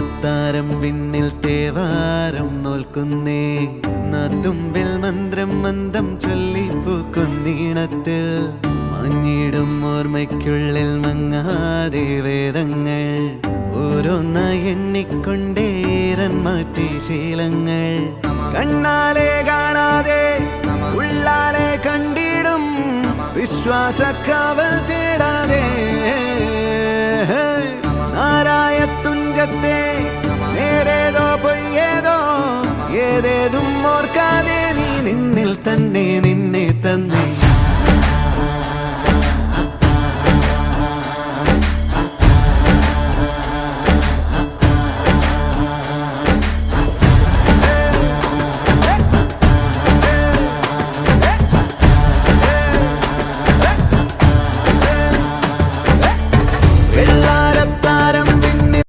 അത്താരം വിണ്ണിൽ തേവാരം നോൽക്കുന്നേ നാത്തുമ്പിൽ മന്ത്രം മന്ദം ചൊല്ലിപ്പൂക്കുന്നീണത്തിൽ മഞ്ഞിടും ഓർമ്മയ്ക്കുള്ളിൽ മങ്ങാതെ വേദങ്ങൾ ഓരോന്നായി എണ്ണിക്കൊണ്ടേരൻ മാറ്റി ശീലങ്ങൾ കണ്ണാലെ കാണാതെ ഉള്ളാലെ കണ്ടിടും വിശ്വാസക്കാവൽ തേടാതെ നാരായ തുഞ്ചത്തെ നേരേതോ പൊയ്യേതോ ഏതേതും ഓർക്കാതെ നീ നിന്നിൽ തന്നെ നിന്നെ തന്നെ